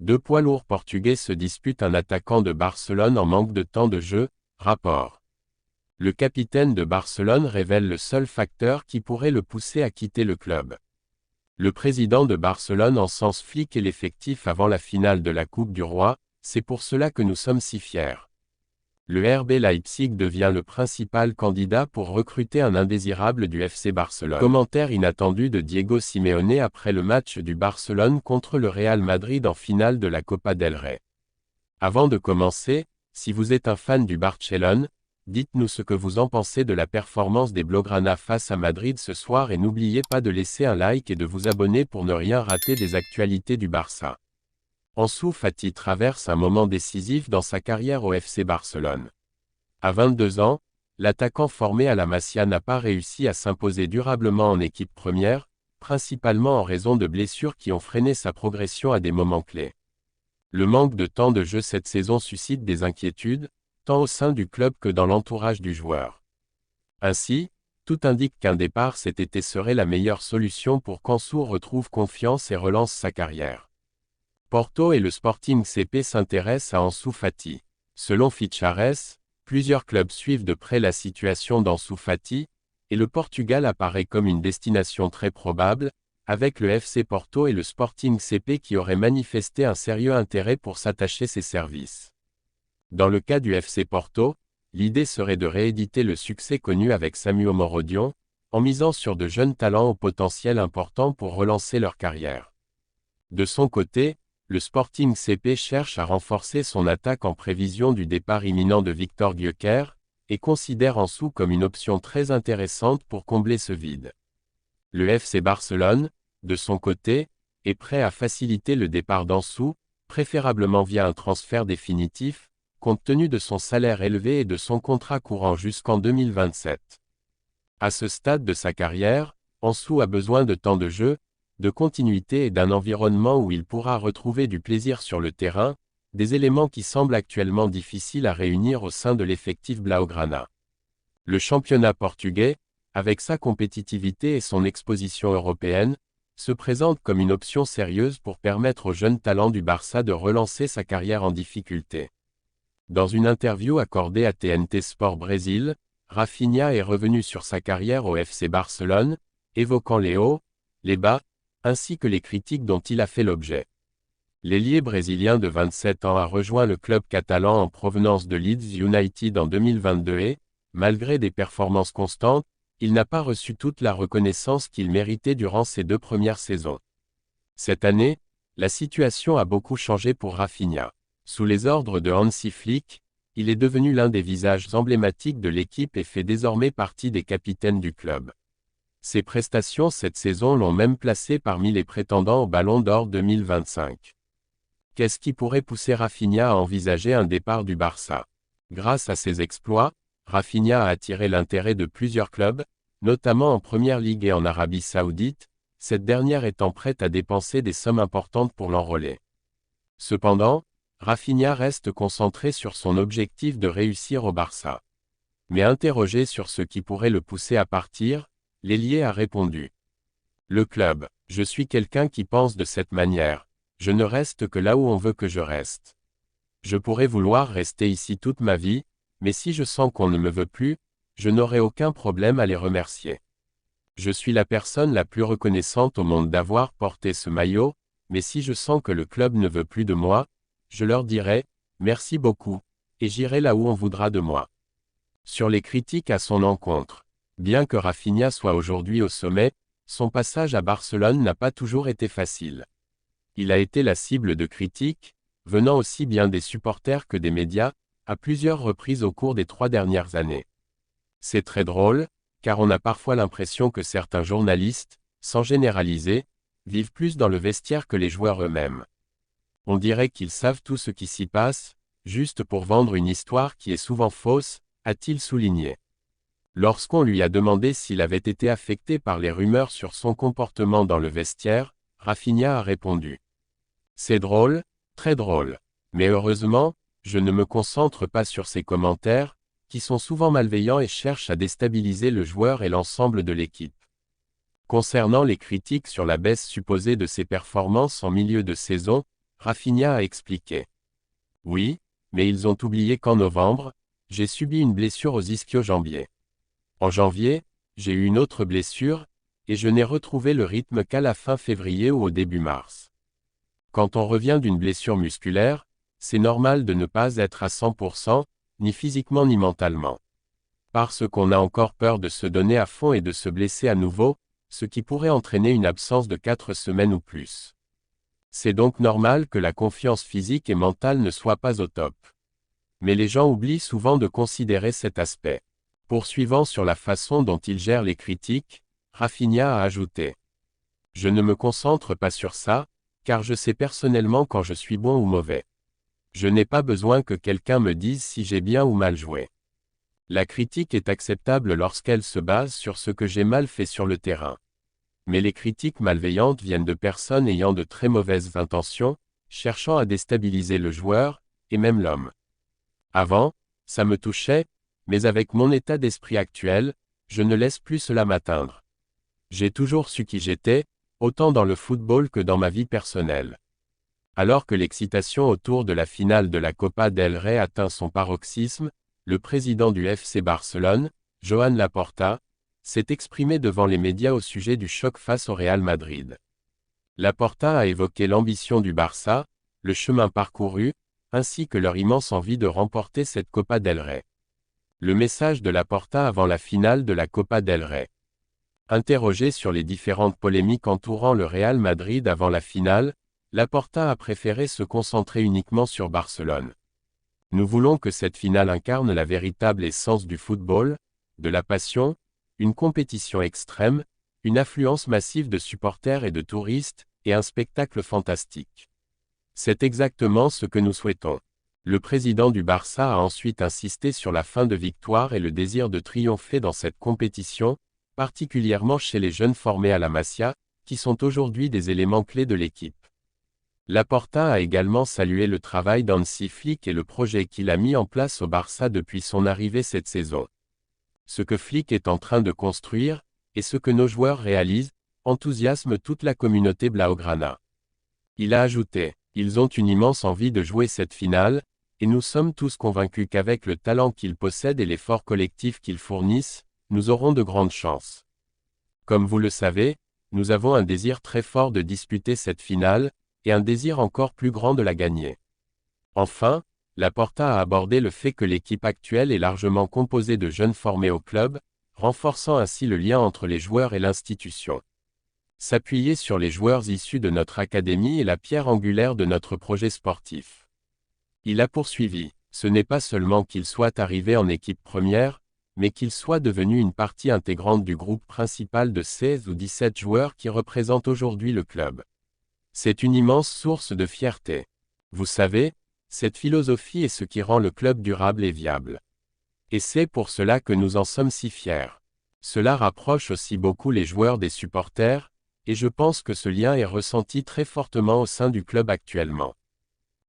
Deux poids lourds portugais se disputent un attaquant de Barcelone en manque de temps de jeu, rapport. Le capitaine de Barcelone révèle le seul facteur qui pourrait le pousser à quitter le club. Le président de Barcelone encense Flick et l'effectif avant la finale de la Coupe du Roi, c'est pour cela que nous sommes si fiers. Le RB Leipzig devient le principal candidat pour recruter un indésirable du FC Barcelone. Commentaire inattendu de Diego Simeone après le match du Barcelone contre le Real Madrid en finale de la Copa del Rey. Avant de commencer, si vous êtes un fan du Barcelone, dites-nous ce que vous en pensez de la performance des Blaugrana face à Madrid ce soir et n'oubliez pas de laisser un like et de vous abonner pour ne rien rater des actualités du Barça. Ansu Fati traverse un moment décisif dans sa carrière au FC Barcelone. À 22 ans, l'attaquant formé à la Masia n'a pas réussi à s'imposer durablement en équipe première, principalement en raison de blessures qui ont freiné sa progression à des moments clés. Le manque de temps de jeu cette saison suscite des inquiétudes, tant au sein du club que dans l'entourage du joueur. Ainsi, tout indique qu'un départ cet été serait la meilleure solution pour qu'Ansu retrouve confiance et relance sa carrière. Porto et le Sporting CP s'intéressent à Ansu Fati. Selon Fichares, plusieurs clubs suivent de près la situation d'Ansu Fati, et le Portugal apparaît comme une destination très probable, avec le FC Porto et le Sporting CP qui auraient manifesté un sérieux intérêt pour s'attacher ses services. Dans le cas du FC Porto, l'idée serait de rééditer le succès connu avec Samuel Morodion, en misant sur de jeunes talents au potentiel important pour relancer leur carrière. De son côté, le Sporting CP cherche à renforcer son attaque en prévision du départ imminent de Victor Gyökeres, et considère Ansu comme une option très intéressante pour combler ce vide. Le FC Barcelone, de son côté, est prêt à faciliter le départ d'Ansu, préférablement via un transfert définitif, compte tenu de son salaire élevé et de son contrat courant jusqu'en 2027. À ce stade de sa carrière, Ansu a besoin de temps de jeu, de continuité et d'un environnement où il pourra retrouver du plaisir sur le terrain, des éléments qui semblent actuellement difficiles à réunir au sein de l'effectif Blaugrana. Le championnat portugais, avec sa compétitivité et son exposition européenne, se présente comme une option sérieuse pour permettre au jeune talent du Barça de relancer sa carrière en difficulté. Dans une interview accordée à TNT Sport Brésil, Rafinha est revenu sur sa carrière au FC Barcelone, évoquant les hauts, les bas, ainsi que les critiques dont il a fait l'objet. L'ailier brésilien de 27 ans a rejoint le club catalan en provenance de Leeds United en 2022 et, malgré des performances constantes, il n'a pas reçu toute la reconnaissance qu'il méritait durant ses 2 premières saisons. Cette année, la situation a beaucoup changé pour Rafinha. Sous les ordres de Hansi Flick, il est devenu l'un des visages emblématiques de l'équipe et fait désormais partie des capitaines du club. Ses prestations cette saison l'ont même placé parmi les prétendants au Ballon d'Or 2025. Qu'est-ce qui pourrait pousser Rafinha à envisager un départ du Barça? Grâce à ses exploits, Rafinha a attiré l'intérêt de plusieurs clubs, notamment en Première Ligue et en Arabie Saoudite, cette dernière étant prête à dépenser des sommes importantes pour l'enrôler. Cependant, Rafinha reste concentré sur son objectif de réussir au Barça. Mais interrogé sur ce qui pourrait le pousser à partir, l'ailier a répondu. Le club, je suis quelqu'un qui pense de cette manière, je ne reste que là où on veut que je reste. Je pourrais vouloir rester ici toute ma vie, mais si je sens qu'on ne me veut plus, je n'aurai aucun problème à les remercier. Je suis la personne la plus reconnaissante au monde d'avoir porté ce maillot, mais si je sens que le club ne veut plus de moi, je leur dirai, merci beaucoup, et j'irai là où on voudra de moi. Sur les critiques à son encontre. Bien que Rafinha soit aujourd'hui au sommet, son passage à Barcelone n'a pas toujours été facile. Il a été la cible de critiques, venant aussi bien des supporters que des médias, à plusieurs reprises au cours des 3 dernières années. C'est très drôle, car on a parfois l'impression que certains journalistes, sans généraliser, vivent plus dans le vestiaire que les joueurs eux-mêmes. On dirait qu'ils savent tout ce qui s'y passe, juste pour vendre une histoire qui est souvent fausse, a-t-il souligné. Lorsqu'on lui a demandé s'il avait été affecté par les rumeurs sur son comportement dans le vestiaire, Rafinha a répondu. C'est drôle, très drôle. Mais heureusement, je ne me concentre pas sur ces commentaires, qui sont souvent malveillants et cherchent à déstabiliser le joueur et l'ensemble de l'équipe. Concernant les critiques sur la baisse supposée de ses performances en milieu de saison, Rafinha a expliqué. Oui, mais ils ont oublié qu'en novembre, j'ai subi une blessure aux ischio-jambiers. En janvier, j'ai eu une autre blessure, et je n'ai retrouvé le rythme qu'à la fin février ou au début mars. Quand on revient d'une blessure musculaire, c'est normal de ne pas être à 100%, ni physiquement ni mentalement. Parce qu'on a encore peur de se donner à fond et de se blesser à nouveau, ce qui pourrait entraîner une absence de 4 semaines ou plus. C'est donc normal que la confiance physique et mentale ne soit pas au top. Mais les gens oublient souvent de considérer cet aspect. Poursuivant sur la façon dont il gère les critiques, Rafinha a ajouté. Je ne me concentre pas sur ça, car je sais personnellement quand je suis bon ou mauvais. Je n'ai pas besoin que quelqu'un me dise si j'ai bien ou mal joué. La critique est acceptable lorsqu'elle se base sur ce que j'ai mal fait sur le terrain. Mais les critiques malveillantes viennent de personnes ayant de très mauvaises intentions, cherchant à déstabiliser le joueur, et même l'homme. Avant, ça me touchait, mais avec mon état d'esprit actuel, je ne laisse plus cela m'atteindre. J'ai toujours su qui j'étais, autant dans le football que dans ma vie personnelle. Alors que l'excitation autour de la finale de la Copa del Rey atteint son paroxysme, le président du FC Barcelone, Joan Laporta, s'est exprimé devant les médias au sujet du choc face au Real Madrid. Laporta a évoqué l'ambition du Barça, le chemin parcouru, ainsi que leur immense envie de remporter cette Copa del Rey. Le message de Laporta avant la finale de la Copa del Rey. Interrogé sur les différentes polémiques entourant le Real Madrid avant la finale, Laporta a préféré se concentrer uniquement sur Barcelone. Nous voulons que cette finale incarne la véritable essence du football, de la passion, une compétition extrême, une affluence massive de supporters et de touristes, et un spectacle fantastique. C'est exactement ce que nous souhaitons. Le président du Barça a ensuite insisté sur la faim de victoire et le désir de triompher dans cette compétition, particulièrement chez les jeunes formés à la Masia, qui sont aujourd'hui des éléments clés de l'équipe. Laporta a également salué le travail d'Hansi Flick et le projet qu'il a mis en place au Barça depuis son arrivée cette saison. Ce que Flick est en train de construire, et ce que nos joueurs réalisent, enthousiasme toute la communauté blaugrana. Il a ajouté, ils ont une immense envie de jouer cette finale, et nous sommes tous convaincus qu'avec le talent qu'ils possèdent et l'effort collectif qu'ils fournissent, nous aurons de grandes chances. Comme vous le savez, nous avons un désir très fort de disputer cette finale, et un désir encore plus grand de la gagner. Enfin, Laporta a abordé le fait que l'équipe actuelle est largement composée de jeunes formés au club, renforçant ainsi le lien entre les joueurs et l'institution. S'appuyer sur les joueurs issus de notre académie est la pierre angulaire de notre projet sportif. Il a poursuivi, ce n'est pas seulement qu'ils soient arrivés en équipe première, mais qu'ils soient devenus une partie intégrante du groupe principal de 16 ou 17 joueurs qui représentent aujourd'hui le club. C'est une immense source de fierté. Vous savez, cette philosophie est ce qui rend le club durable et viable. Et c'est pour cela que nous en sommes si fiers. Cela rapproche aussi beaucoup les joueurs des supporters, et je pense que ce lien est ressenti très fortement au sein du club actuellement.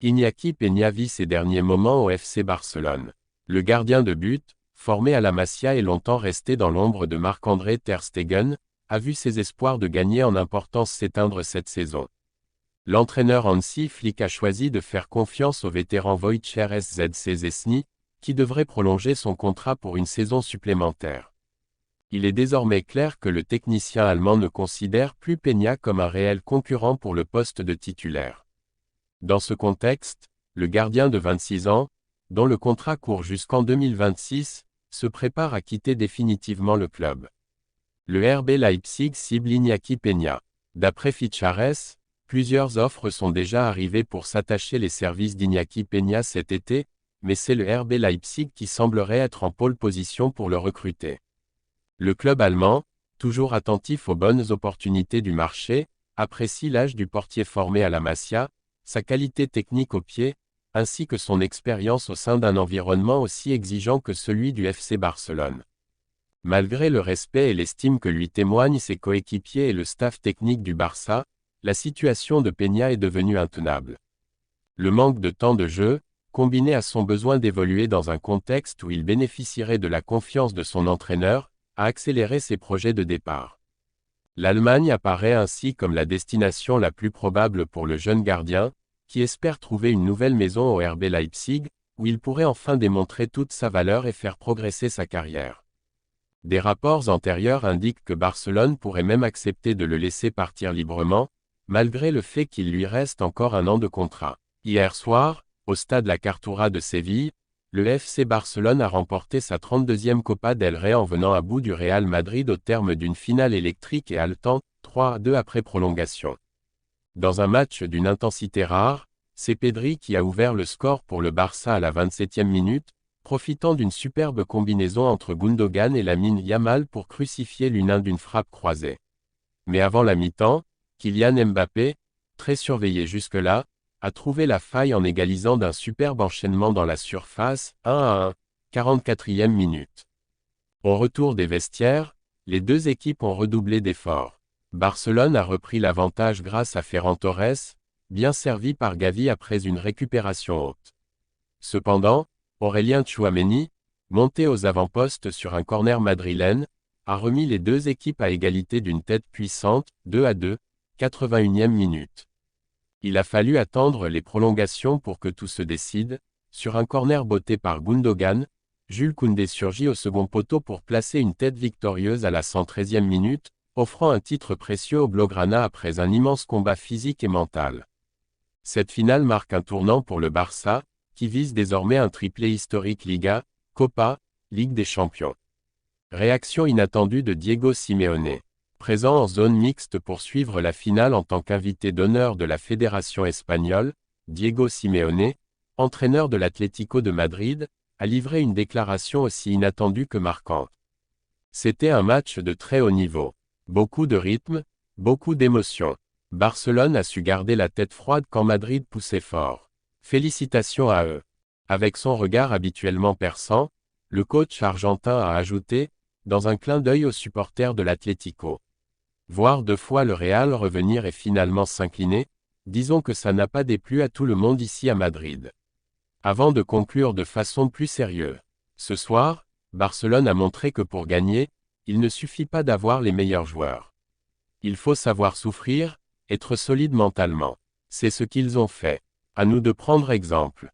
Iñaki Peña vit ses derniers moments au FC Barcelone. Le gardien de but, formé à la Masia et longtemps resté dans l'ombre de Marc-André Ter Stegen, a vu ses espoirs de gagner en importance s'éteindre cette saison. L'entraîneur Hansi Flick a choisi de faire confiance au vétéran Wojciech Szczesny, qui devrait prolonger son contrat pour une saison supplémentaire. Il est désormais clair que le technicien allemand ne considère plus Peña comme un réel concurrent pour le poste de titulaire. Dans ce contexte, le gardien de 26 ans, dont le contrat court jusqu'en 2026, se prépare à quitter définitivement le club. Le RB Leipzig cible Iñaki Peña. D'après Fichares, plusieurs offres sont déjà arrivées pour s'attacher les services d'Iñaki Peña cet été, mais c'est le RB Leipzig qui semblerait être en pole position pour le recruter. Le club allemand, toujours attentif aux bonnes opportunités du marché, apprécie l'âge du portier formé à la Masia, sa qualité technique au pied, ainsi que son expérience au sein d'un environnement aussi exigeant que celui du FC Barcelone. Malgré le respect et l'estime que lui témoignent ses coéquipiers et le staff technique du Barça, la situation de Peña est devenue intenable. Le manque de temps de jeu, combiné à son besoin d'évoluer dans un contexte où il bénéficierait de la confiance de son entraîneur, a accéléré ses projets de départ. L'Allemagne apparaît ainsi comme la destination la plus probable pour le jeune gardien, qui espère trouver une nouvelle maison au RB Leipzig, où il pourrait enfin démontrer toute sa valeur et faire progresser sa carrière. Des rapports antérieurs indiquent que Barcelone pourrait même accepter de le laisser partir librement, malgré le fait qu'il lui reste encore un an de contrat. Hier soir, au stade La Cartuja de Séville, le FC Barcelone a remporté sa 32e Copa del Rey en venant à bout du Real Madrid au terme d'une finale électrique et haletante, 3-2 après prolongation. Dans un match d'une intensité rare, c'est Pedri qui a ouvert le score pour le Barça à la 27e minute, profitant d'une superbe combinaison entre Gundogan et Lamine Yamal pour crucifier l'U1 d'une frappe croisée. Mais avant la mi-temps, Kylian Mbappé, très surveillé jusque-là, a trouvé la faille en égalisant d'un superbe enchaînement dans la surface, 1-1, 44e minute. Au retour des vestiaires, les deux équipes ont redoublé d'efforts. Barcelone a repris l'avantage grâce à Ferran Torres, bien servi par Gavi après une récupération haute. Cependant, Aurélien Tchouaméni, monté aux avant-postes sur un corner madrilène, a remis les deux équipes à égalité d'une tête puissante, 2-2, 81e minute. Il a fallu attendre les prolongations pour que tout se décide. Sur un corner botté par Gundogan, Jules Koundé surgit au second poteau pour placer une tête victorieuse à la 113e minute, offrant un titre précieux au Blaugrana après un immense combat physique et mental. Cette finale marque un tournant pour le Barça, qui vise désormais un triplé historique Liga, Copa, Ligue des Champions. Réaction inattendue de Diego Simeone. Présent en zone mixte pour suivre la finale en tant qu'invité d'honneur de la Fédération espagnole, Diego Simeone, entraîneur de l'Atlético de Madrid, a livré une déclaration aussi inattendue que marquante. C'était un match de très haut niveau. Beaucoup de rythme, beaucoup d'émotion. Barcelone a su garder la tête froide quand Madrid poussait fort. Félicitations à eux. Avec son regard habituellement perçant, le coach argentin a ajouté, dans un clin d'œil aux supporters de l'Atlético. Voir deux fois le Real revenir et finalement s'incliner, disons que ça n'a pas déplu à tout le monde ici à Madrid. Avant de conclure de façon plus sérieuse. Ce soir, Barcelone a montré que pour gagner, il ne suffit pas d'avoir les meilleurs joueurs. Il faut savoir souffrir, être solide mentalement. C'est ce qu'ils ont fait. À nous de prendre exemple.